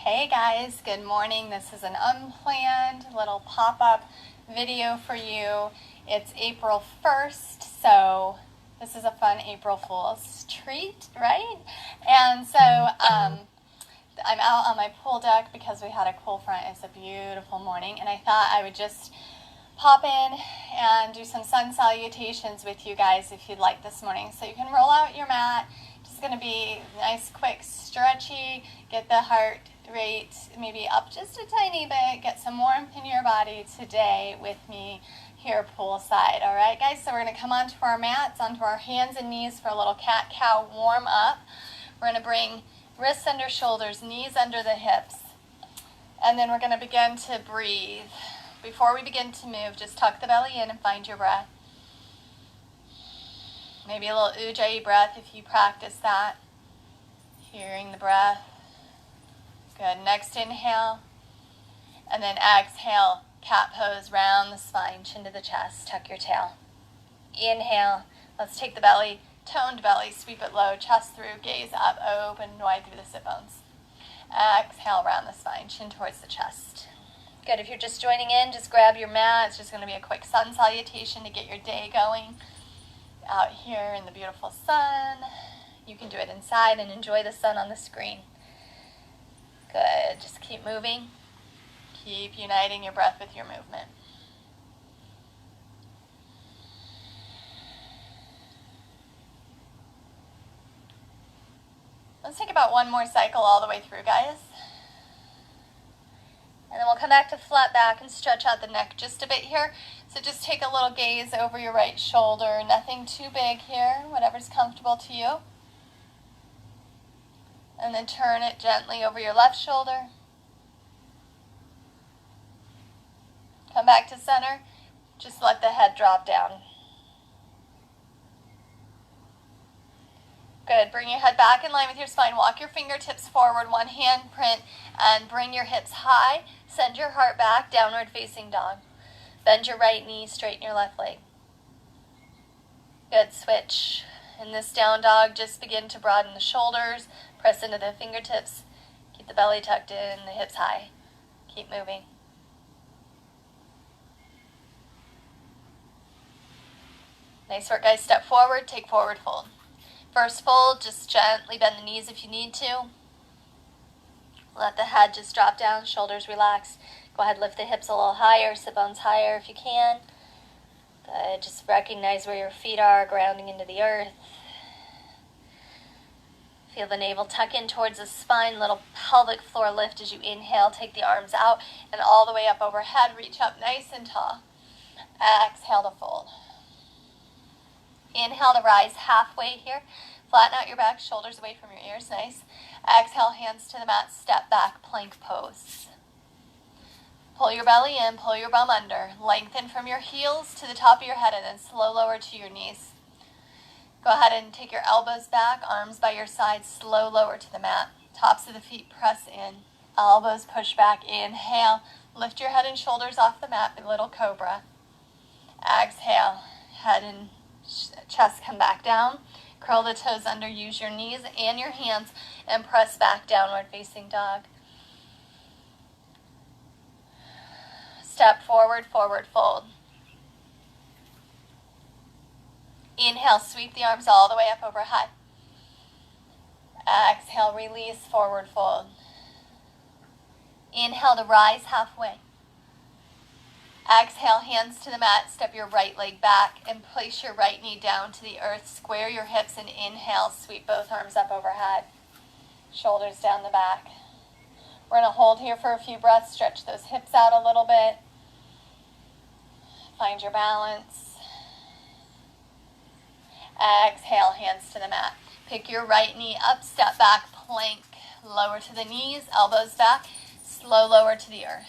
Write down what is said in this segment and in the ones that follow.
Hey guys, good morning. This is an unplanned little pop-up video for you. It's April 1st, so this is a fun April Fool's treat, right? And so I'm out on my pool deck because we had a cool front. It's a beautiful morning, and I thought I would just pop in and do some sun salutations with you guys if you'd like this morning. So you can roll out your mat. Just going to be nice, quick, stretchy, get the heart rate maybe up just a tiny bit, get some warmth in your body today with me here poolside. All right, guys, so we're going to come onto our mats, onto our hands and knees for a little cat-cow warm up. We're going to bring wrists under shoulders, knees under the hips, and then we're going to begin to breathe. Before we begin to move, just tuck the belly in and find your breath. Maybe a little ujjayi breath if you practice that. Hearing the breath. Good. Next inhale. And then exhale. Cat pose, round the spine, chin to the chest. Tuck your tail. Inhale. Let's take the belly, toned belly, sweep it low, chest through, gaze up, open wide through the sit bones. Exhale, round the spine, chin towards the chest. Good. If you're just joining in, just grab your mat. It's just going to be a quick sun salutation to get your day going out here in the beautiful sun. You can do it inside and enjoy the sun on the screen. Good. Just keep moving. Keep uniting your breath with your movement. Let's take about one more cycle all the way through, guys. And then we'll come back to flat back and stretch out the neck just a bit here. So just take a little gaze over your right shoulder. Nothing too big here, whatever's comfortable to you. And then turn it gently over your left shoulder. Come back to center. Just let the head drop down. Good. Bring your head back in line with your spine. Walk your fingertips forward, one hand print, and bring your hips high. Send your heart back, downward facing dog. Bend your right knee, straighten your left leg. Good. Switch. In this down dog, just begin to broaden the shoulders. Press into the fingertips. Keep the belly tucked in, the hips high. Keep moving. Nice work, guys. Step forward, take forward fold. First fold, just gently bend the knees if you need to. Let the head just drop down, shoulders relax. Go ahead, lift the hips a little higher, sit bones higher if you can. Good. Just recognize where your feet are, grounding into the earth. Feel the navel tuck in towards the spine, little pelvic floor lift as you inhale. Take the arms out and all the way up overhead. Reach up nice and tall. Exhale to fold. Inhale to rise halfway here. Flatten out your back, shoulders away from your ears. Nice. Exhale, hands to the mat, step back, plank pose. Pull your belly in, pull your bum under. Lengthen from your heels to the top of your head and then slow lower to your knees. Go ahead and take your elbows back, arms by your sides, slow lower to the mat. Tops of the feet press in, elbows push back. Inhale, lift your head and shoulders off the mat, a little cobra. Exhale, head and chest come back down. Curl the toes under, use your knees and your hands, and press back, downward facing dog. Step forward, forward fold. Inhale, sweep the arms all the way up overhead. Exhale, release, forward fold. Inhale to rise halfway. Exhale, hands to the mat, step your right leg back and place your right knee down to the earth. Square your hips and inhale, sweep both arms up overhead. Shoulders down the back. We're going to hold here for a few breaths, stretch those hips out a little bit. Find your balance. Exhale, hands to the mat. Pick your right knee up, step back, plank. Lower to the knees, elbows back, slow lower to the earth.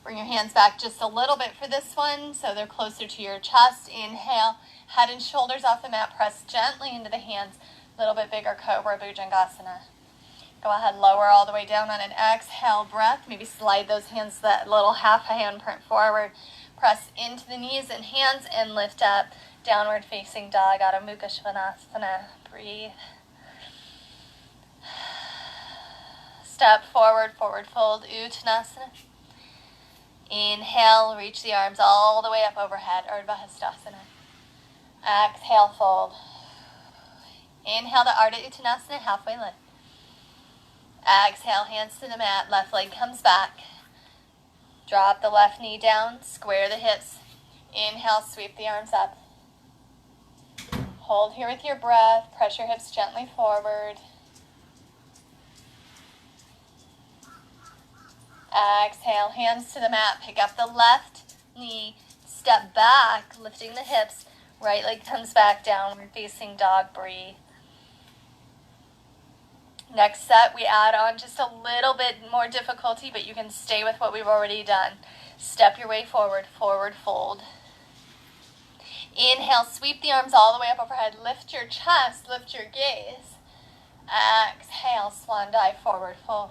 Bring your hands back just a little bit for this one so they're closer to your chest. Inhale, head and shoulders off the mat. Press gently into the hands. A little bit bigger cobra, bhujangasana. Go ahead, lower all the way down on an exhale breath. Maybe slide those hands, that little half a hand print forward. Press into the knees and hands and lift up. Downward facing dog, Adho Mukha Svanasana. Breathe. Step forward, forward fold, Uttanasana. Inhale, reach the arms all the way up overhead, Urdhva Hastasana. Exhale, fold. Inhale to Ardha Uttanasana, halfway lift. Exhale, hands to the mat, left leg comes back. Drop the left knee down, square the hips. Inhale, sweep the arms up. Hold here with your breath, press your hips gently forward. Exhale, hands to the mat, pick up the left knee, step back, lifting the hips. Right leg comes back, downward facing dog, breathe. Next set, we add on just a little bit more difficulty, but you can stay with what we've already done. Step your way forward, forward fold. Inhale, sweep the arms all the way up overhead. Lift your chest, lift your gaze. Exhale, swan dive, forward fold.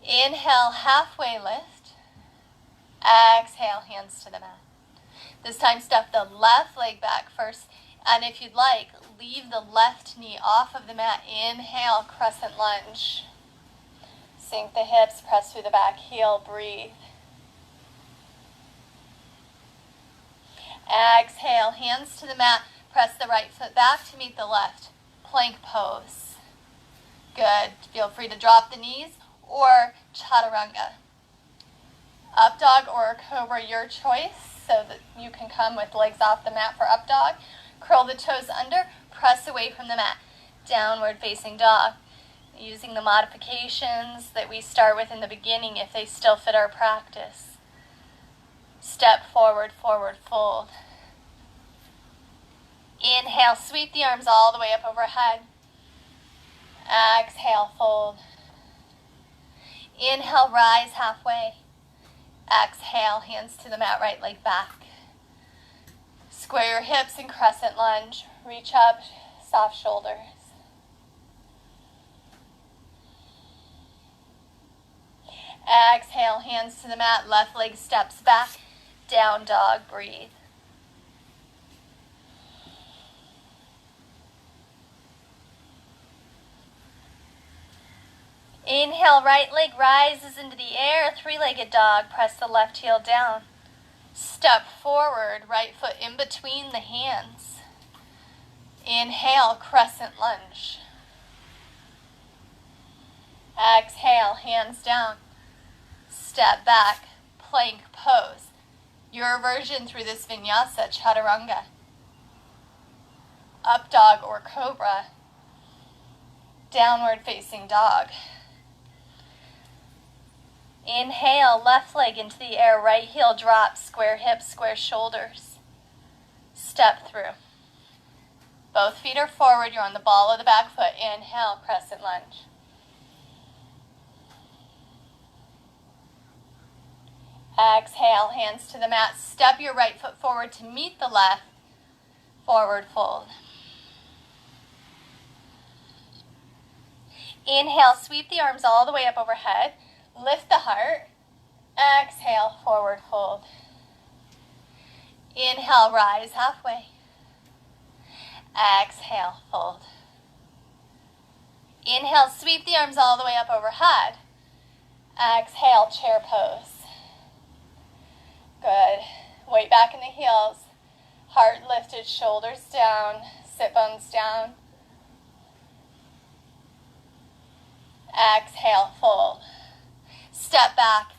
Inhale, halfway lift. Exhale, hands to the mat. This time, step the left leg back first. And if you'd like, leave the left knee off of the mat. Inhale, crescent lunge. Sink the hips, press through the back heel, breathe. Exhale, hands to the mat. Press the right foot back to meet the left. Plank pose. Good. Feel free to drop the knees or chaturanga. Up dog or cobra, your choice, so that you can come with legs off the mat for up dog. Curl the toes under, press away from the mat. Downward facing dog. Using the modifications that we start with in the beginning if they still fit our practice. Step forward, forward fold. Inhale, sweep the arms all the way up overhead. Exhale, fold. Inhale, rise halfway. Exhale, hands to the mat, right leg back. Square your hips and crescent lunge. Reach up, soft shoulders. Exhale, hands to the mat, left leg steps back. Down dog, breathe. Inhale, right leg rises into the air, three-legged dog. Press the left heel down. Step forward, right foot in between the hands. Inhale, crescent lunge. Exhale, hands down. Step back, plank pose. Your version through this vinyasa, chaturanga. Up dog or cobra. Downward facing dog. Inhale, left leg into the air, right heel drops, square hips, square shoulders. Step through. Both feet are forward, you're on the ball of the back foot. Inhale, crescent lunge. Exhale, hands to the mat. Step your right foot forward to meet the left. Forward fold. Inhale, sweep the arms all the way up overhead. Lift the heart. Exhale, forward fold. Inhale, rise halfway. Exhale, fold. Inhale, sweep the arms all the way up overhead. Exhale, chair pose. Good. Weight back in the heels. Heart lifted, shoulders down, sit bones down. Exhale, fold. Step back,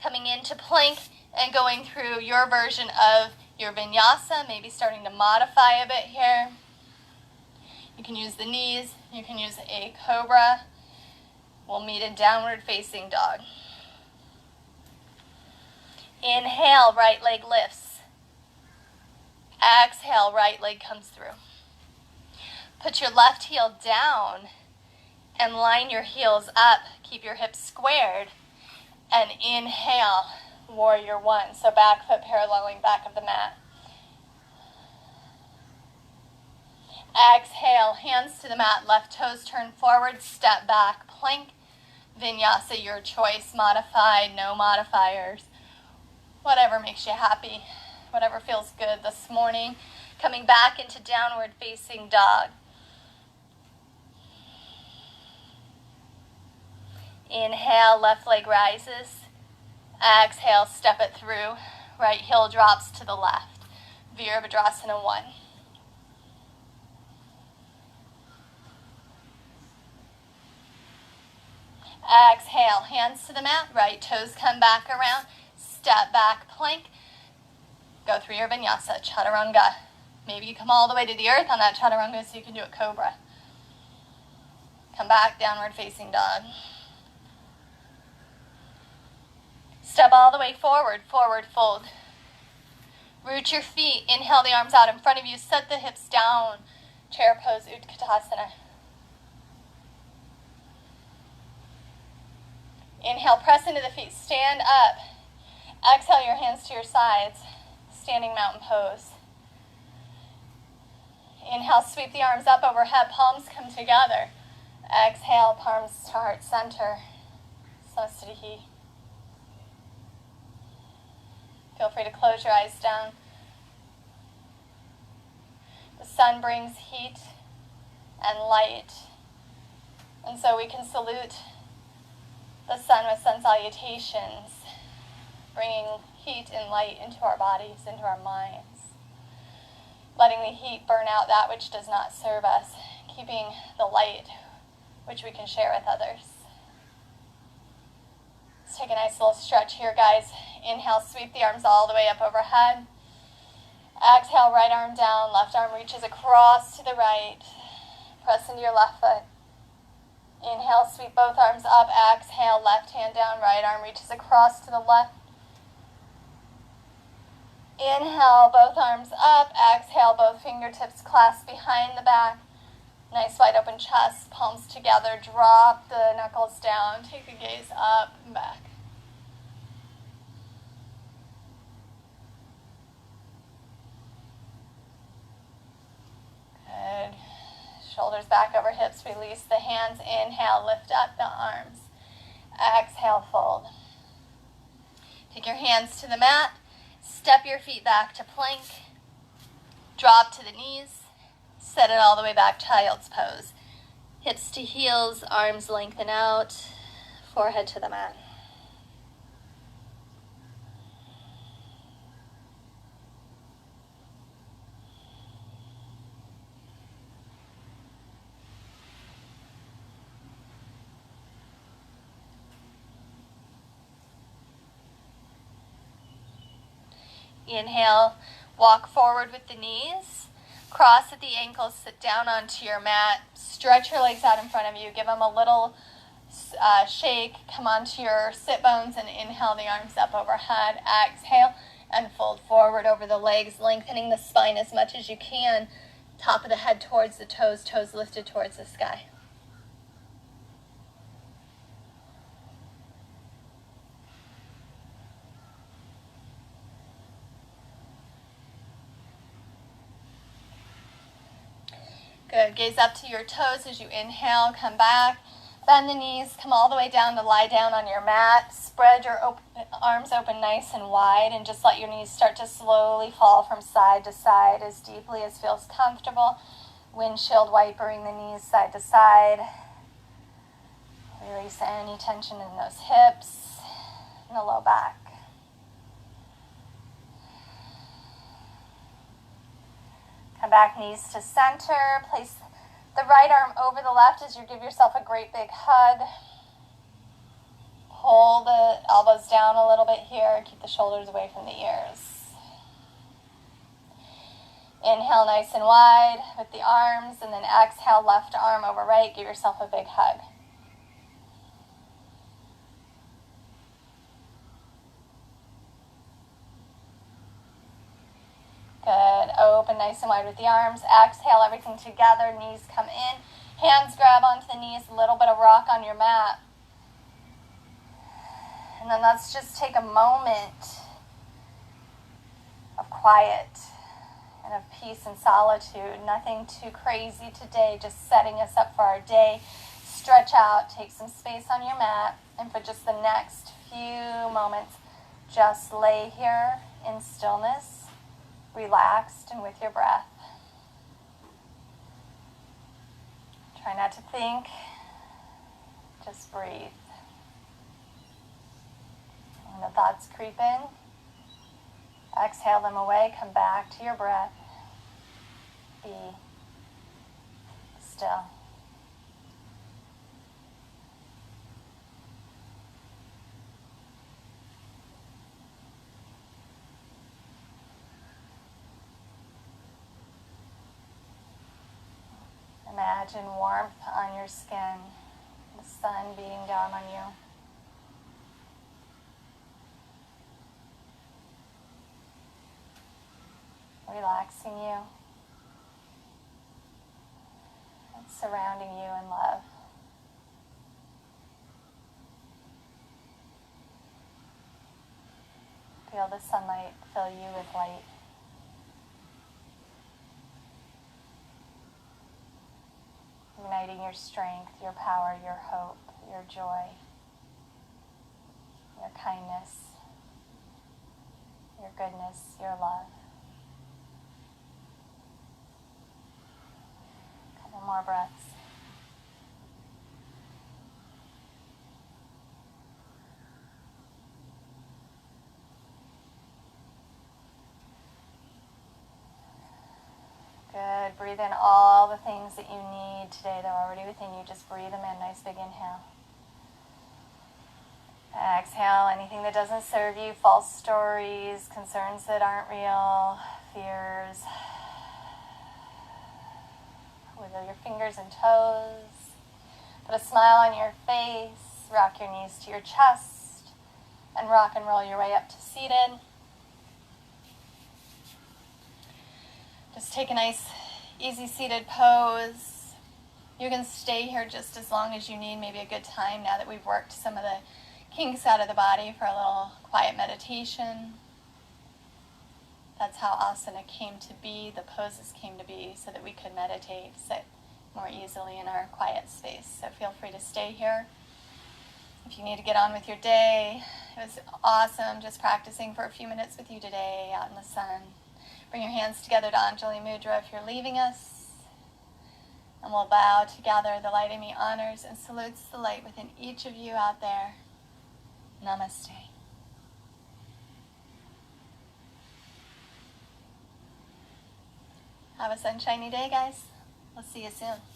coming into plank and going through your version of your vinyasa, maybe starting to modify a bit here. You can use the knees, you can use a cobra. We'll meet in downward facing dog. Inhale, right leg lifts. Exhale, right leg comes through. Put your left heel down and line your heels up. Keep your hips squared. And inhale, warrior one. So back foot paralleling back of the mat. Exhale, hands to the mat, left toes turn forward, step back, plank, vinyasa, your choice, modified, no modifiers. Whatever makes you happy, whatever feels good this morning. Coming back into downward facing dog. Inhale, left leg rises. Exhale, step it through. Right heel drops to the left. Virabhadrasana 1. Exhale, hands to the mat. Right toes come back around. Step back, plank. Go through your vinyasa, chaturanga. Maybe you come all the way to the earth on that chaturanga so you can do a cobra. Come back, downward facing dog. Step all the way forward, forward fold. Root your feet, inhale the arms out in front of you, set the hips down. Chair pose, Utkatasana. Inhale, press into the feet, stand up. Exhale your hands to your sides, standing mountain pose. Inhale, sweep the arms up overhead, palms come together. Exhale, palms to heart center. Swastika. Feel free to close your eyes down. The sun brings heat and light. And so we can salute the sun with sun salutations, bringing heat and light into our bodies, into our minds. Letting the heat burn out that which does not serve us, keeping the light which we can share with others. Let's take a nice little stretch here, guys. Inhale, sweep the arms all the way up overhead. Exhale, right arm down, left arm reaches across to the right. Press into your left foot. Inhale, sweep both arms up. Exhale, left hand down, right arm reaches across to the left. Inhale, both arms up. Exhale, both fingertips clasped behind the back. Nice wide open chest, palms together. Drop the knuckles down. Take the gaze up and back. Good. Shoulders back over hips. Release the hands. Inhale, lift up the arms. Exhale, fold. Take your hands to the mat. Step your feet back to plank. Drop to the knees. Set it all the way back, child's pose. Hips to heels, arms lengthen out, forehead to the mat. Inhale, walk forward with the knees. Cross at the ankles, sit down onto your mat. Stretch your legs out in front of you. Give them a little shake. Come onto your sit bones and inhale the arms up overhead. Exhale and fold forward over the legs, lengthening the spine as much as you can. Top of the head towards the toes, toes lifted towards the sky. Good. Gaze up to your toes as you inhale. Come back. Bend the knees. Come all the way down to lie down on your mat. Spread your arms open nice and wide and just let your knees start to slowly fall from side to side as deeply as feels comfortable. Windshield wipering the knees side to side. Release any tension in those hips and the low back. Come back, knees to center. Place the right arm over the left as you give yourself a great big hug. Pull the elbows down a little bit here. Keep the shoulders away from the ears. Inhale nice and wide with the arms, and then exhale, left arm over right. Give yourself a big hug. Good. Open nice and wide with the arms. Exhale, everything together. Knees come in. Hands grab onto the knees. A little bit of rock on your mat. And then let's just take a moment of quiet and of peace and solitude. Nothing too crazy today. Just setting us up for our day. Stretch out. Take some space on your mat. And for just the next few moments, just lay here in stillness. Relaxed and with your breath. Try not to think, just breathe. When the thoughts creep in, exhale them away, come back to your breath. Be still. Imagine warmth on your skin, the sun beating down on you. Relaxing you and surrounding you in love. Feel the sunlight fill you with light. Igniting your strength, your power, your hope, your joy, your kindness, your goodness, your love. Couple more breaths. Good. Breathe in all the things that you need today. They're already within you. Just breathe them in. Nice big inhale. Exhale anything that doesn't serve you. False stories, concerns that aren't real, fears. Wiggle your fingers and toes. Put a smile on your face. Rock your knees to your chest. And rock and roll your way up to seated. Just take a nice, easy seated pose. You can stay here just as long as you need, maybe a good time now that we've worked some of the kinks out of the body for a little quiet meditation. That's how asana came to be, the poses came to be, so that we could meditate, sit more easily in our quiet space. So feel free to stay here. If you need to get on with your day, it was awesome just practicing for a few minutes with you today out in the sun. Bring your hands together to Anjali Mudra if you're leaving us. And we'll bow together. The light in me honors and salutes the light within each of you out there. Namaste. Have a sunshiny day, guys. We'll see you soon.